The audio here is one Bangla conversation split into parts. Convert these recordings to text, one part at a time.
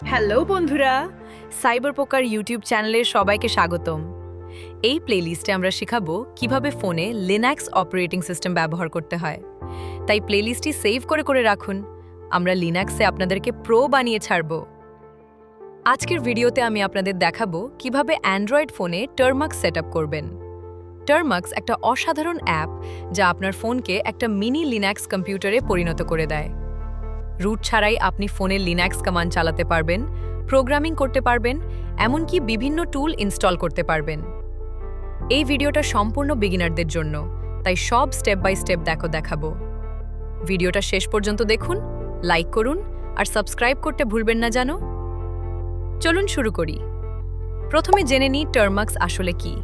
হ্যালো বন্ধুরা, সাইবার পোকার ইউটিউব চ্যানেলে সবাইকে স্বাগতম। এই প্লেলিস্টে আমরা শেখাবো কিভাবে ফোনে লিনাক্স অপারেটিং সিস্টেম ব্যবহার করতে হয়। তাই প্লেলিস্টটি সেভ করে রাখুন। আমরা লিনাক্সে আপনাদেরকে প্রো বানিয়ে ছাড়ব। আজকের ভিডিওতে আমি আপনাদের দেখাবো কিভাবে অ্যান্ড্রয়েড ফোনে টার্মাক্স সেটআপ করবেন। টার্মাক্স একটা অসাধারণ অ্যাপ যা আপনার ফোনকে একটা মিনি লিনাক্স কম্পিউটারে পরিণত করে দেয়। রুট ছাড়াই আপনি ফোনে লিনাক্স কমান্ড চালাতে পারবেন, প্রোগ্রামিং করতে পারবেন, এমনকি বিভিন্ন টুল ইনস্টল করতে পারবেন। এই ভিডিওটা সম্পূর্ণ বিগিনারদের জন্য, তাই সব স্টেপ বাই স্টেপ দেখাবো। ভিডিওটা শেষ পর্যন্ত দেখুন, লাইক করুন আর সাবস্ক্রাইব করতে ভুলবেন না জানো। চলুন শুরু করি। প্রথমে জেনে নিই টার্মাক্স আসলে কি।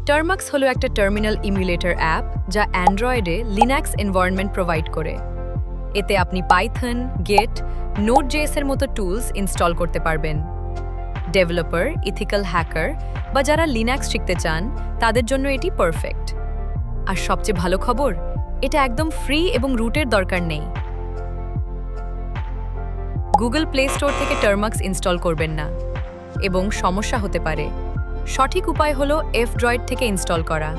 টার্মাক্স হলো একটা টার্মিনাল ইমুলেটর অ্যাপ যা অ্যান্ড্রয়েডে লিনাক্স এনভায়রনমেন্ট প্রোভাইড করে। এতে আপনি পাইথন, গেট, নোড.js এর মতো টুলস ইনস্টল করতে পারবেন। ডেভেলপার, ইথিক্যাল হ্যাকার বা যারা লিনাক্স শিখতে চান তাদের জন্য এটি পারফেক্ট। আর সবচেয়ে ভালো খবর, এটা একদম ফ্রি এবং রুটের দরকার নেই। গুগল প্লে স্টোর থেকে টার্মাক্স ইনস্টল করবেন না, এবং সমস্যা হতে পারে। সঠিক উপায় হলো F-Droid থেকে ইনস্টল করা।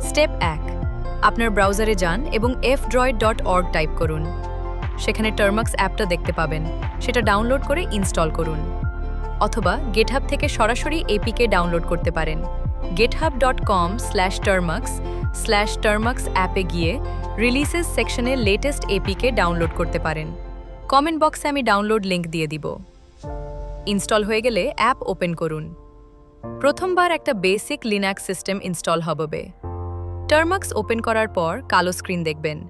স্টেপ 1, আপনার ব্রাউজারে যান এবং fdroid.org টাইপ করুন। সেখানে টার্মাক্স অ্যাপটা দেখতে পাবেন, সেটা ডাউনলোড করে ইনস্টল করুন। অথবা গেটহাব থেকে সরাসরি এপিকে ডাউনলোড করতে পারেন। github.com/termux/termux অ্যাপে গিয়ে রিলিসেস সেকশনে লেটেস্ট এপিকে ডাউনলোড করতে পারেন। কমেন্ট বক্সে আমি ডাউনলোড লিংক দিয়ে দিব। ইনস্টল হয়ে গেলে অ্যাপ ওপেন করুন। প্রথমবার একটা বেসিক লিনাক্স সিস্টেম ইনস্টল হবে। টার্মাক্স ওপেন করার পর কালো স্ক্রিন দেখবেন।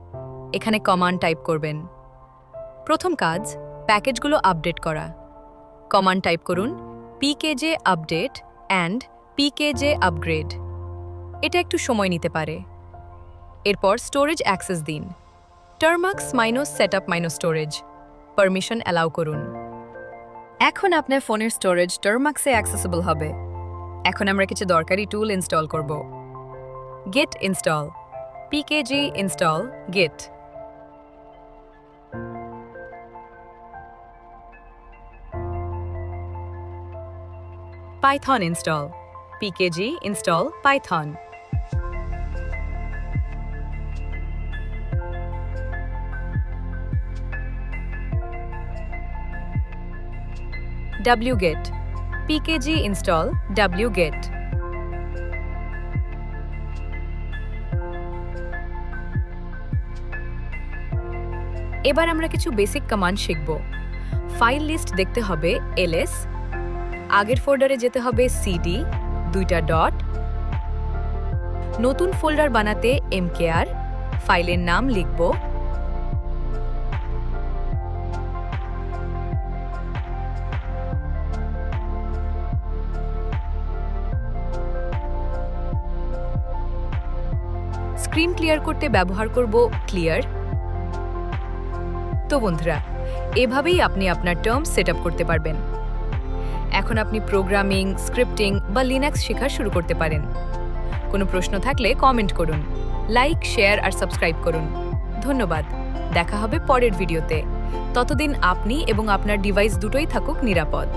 এখানে কমান্ড টাইপ করবেন। প্রথম কাজ, প্যাকেজগুলো আপডেট করা। কমান্ড টাইপ করুন pkj update and pkj upgrade। এটা একটু সময় নিতে পারে। এরপর স্টোরেজ অ্যাক্সেস দিন। Termux -setup -storage permission allow করুন। এখন আপনার ফোনের স্টোরেজ টার্মাক্সে অ্যাক্সেসিবল হবে। এখন আমরা কিছু দরকারি টুল ইনস্টল করব। git install, pkg install, git। python install, pkg install python। wget, pkg install wget। এবার আমরা কিছু বেসিক কমান্ড শিখব। ফাইল লিস্ট দেখতে হবে ls, আগের ফোল্ডারে যেতে হবে cd, 2টা ডট। নতুন ফোল্ডার বানাতে mkr, ফাইলের নাম লিখব। স্ক্রিন ক্লিয়ার করতে ব্যবহার করব ক্লিয়ার। তো বন্ধুরা, এভাবেই আপনি আপনার টার্ম সেটআপ করতে পারবেন। এখন আপনি প্রোগ্রামিং, স্ক্রিপ্টিং বা লিনাক্স শেখা শুরু করতে পারেন। কোনো প্রশ্ন থাকলে কমেন্ট করুন, লাইক, শেয়ার আর সাবস্ক্রাইব করুন। ধন্যবাদ। দেখা হবে পরের ভিডিওতে। ততদিন আপনি এবং আপনার ডিভাইস দুটোই থাকুক নিরাপদ।